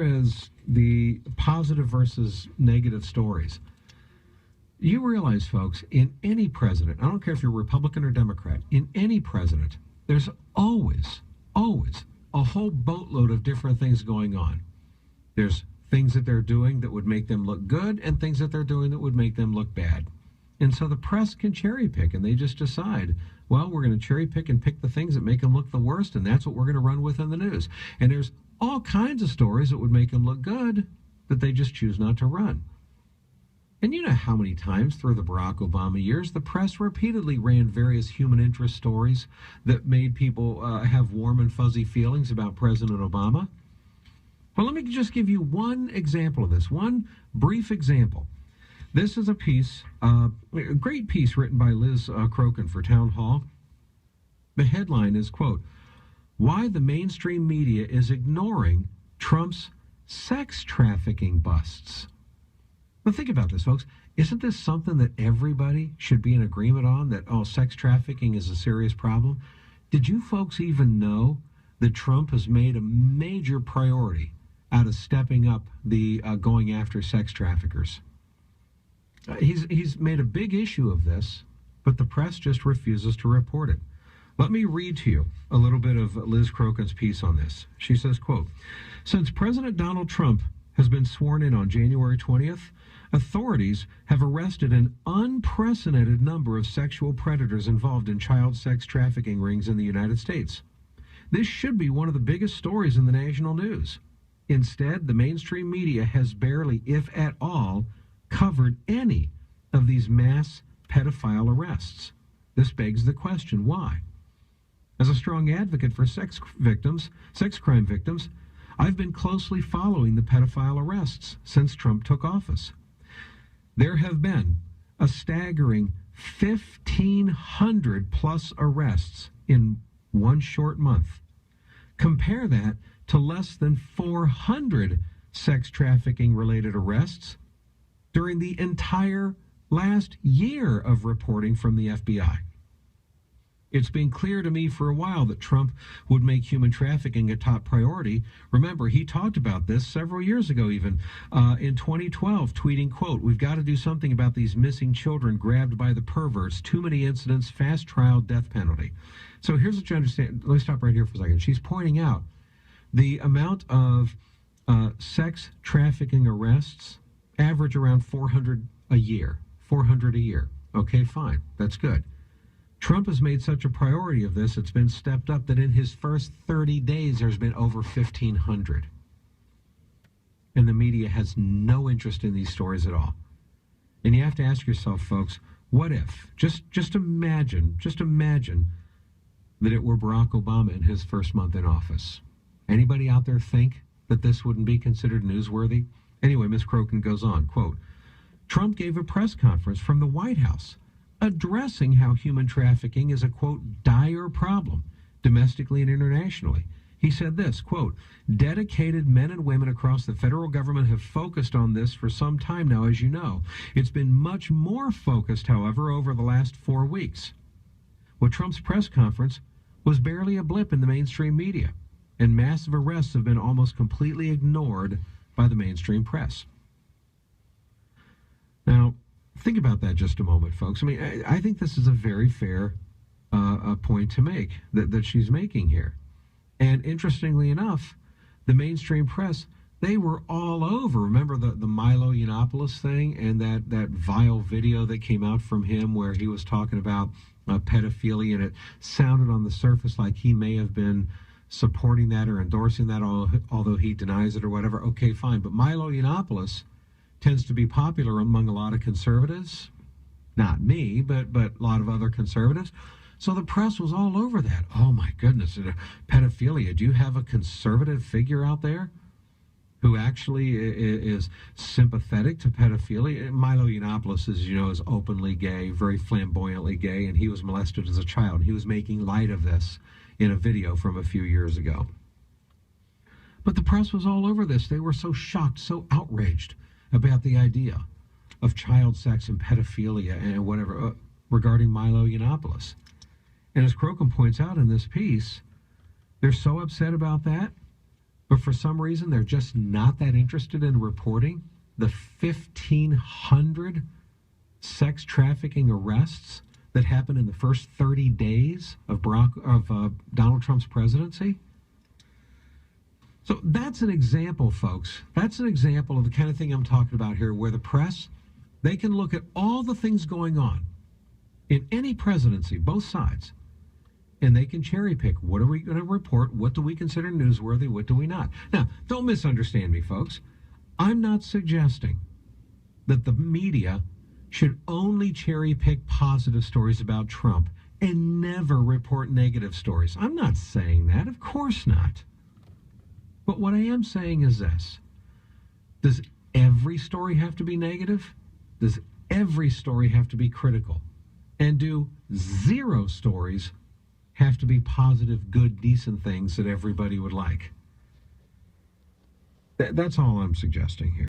as the positive versus negative stories, you realize, folks, in any president, I don't care if you're Republican or Democrat, in any president, there's always a whole boatload of different things going on. There's things that they're doing that would make them look good and things that they're doing that would make them look bad. And so the press can cherry pick, and they just decide, well, we're going to cherry pick and pick the things that make them look the worst, and that's what we're going to run with in the news. And there's all kinds of stories that would make them look good that they just choose not to run. And you know how many times through the Barack Obama years, the press repeatedly ran various human interest stories that made people have warm and fuzzy feelings about President Obama. Well, let me just give you one example of this, one brief example. This is a piece, a great piece written by Liz Crokin for Town Hall. The headline is, quote, "Why the Mainstream Media is Ignoring Trump's Sex Trafficking Busts." Now think about this, folks. Isn't this something that everybody should be in agreement on, that, oh, sex trafficking is a serious problem? Did you folks even know that Trump has made a major priority out of stepping up the going after sex traffickers? He's made a big issue of this, but the press just refuses to report it. Let me read to you a little bit of Liz Crokin's piece on this. She says, quote, "Since President Donald Trump has been sworn in on January 20th, authorities have arrested an unprecedented number of sexual predators involved in child sex trafficking rings in the United States. This should be one of the biggest stories in the national news. Instead, the mainstream media has barely, if at all, covered any of these mass pedophile arrests. This begs the question, why? As a strong advocate for sex crime victims, I've been closely following the pedophile arrests since Trump took office. There have been a staggering 1,500 plus arrests in one short month. Compare that to less than 400 sex trafficking related arrests during the entire last year of reporting from the FBI. It's been clear to me for a while that Trump would make human trafficking a top priority. Remember, he talked about this several years ago even, in 2012, tweeting, quote, "We've got to do something about these missing children grabbed by the perverts. Too many incidents, fast trial, death penalty." So here's what you understand. Let me stop right here for a second. She's pointing out the amount of sex trafficking arrests average around 400 a year. 400 a year. Okay, fine. That's good. Trump has made such a priority of this, it's been stepped up that in his first 30 days, there's been over 1,500. And the media has no interest in these stories at all. And you have to ask yourself, folks, what if? Just imagine that it were Barack Obama in his first month in office. Anybody out there think that this wouldn't be considered newsworthy? Anyway, Ms. Crokin goes on, quote, "Trump gave a press conference from the White House addressing how human trafficking is a, quote, dire problem domestically and internationally. He said this, quote, "Dedicated men and women across the federal government have focused on this for some time now, as you know. It's been much more focused, however, over the last 4 weeks." Well, Trump's press conference was barely a blip in the mainstream media, and massive arrests have been almost completely ignored by the mainstream press. Now, think about that just a moment, folks. I mean, I think this is a very fair point to make that she's making here. And interestingly enough, the mainstream press, they were all over. Remember the Milo Yiannopoulos thing and that vile video that came out from him where he was talking about pedophilia, and it sounded on the surface like he may have been supporting that or endorsing that, although he denies it or whatever. Okay, fine. But Milo Yiannopoulos tends to be popular among a lot of conservatives. Not me, but a lot of other conservatives. So the press was all over that. Oh, my goodness, pedophilia. Do you have a conservative figure out there who actually is sympathetic to pedophilia? Milo Yiannopoulos, as you know, is openly gay, very flamboyantly gay, and he was molested as a child. He was making light of this in a video from a few years ago. But the press was all over this. They were so shocked, so outraged about the idea of child sex and pedophilia and whatever regarding Milo Yiannopoulos. And as Crokin points out in this piece, they're so upset about that But for some reason, they're just not that interested in reporting the 1,500 sex trafficking arrests that happened in the first 30 days of Donald Trump's presidency. So that's an example, folks. That's an example of the kind of thing I'm talking about here, where the press, they can look at all the things going on in any presidency, both sides, and they can cherry pick. What are we going to report? What do we consider newsworthy? What do we not? Now, don't misunderstand me, folks. I'm not suggesting that the media should only cherry pick positive stories about Trump and never report negative stories. I'm not saying that. Of course not. But what I am saying is this. Does every story have to be negative? Does every story have to be critical? And do zero stories have to be positive, good, decent things that everybody would like? That's all I'm suggesting here.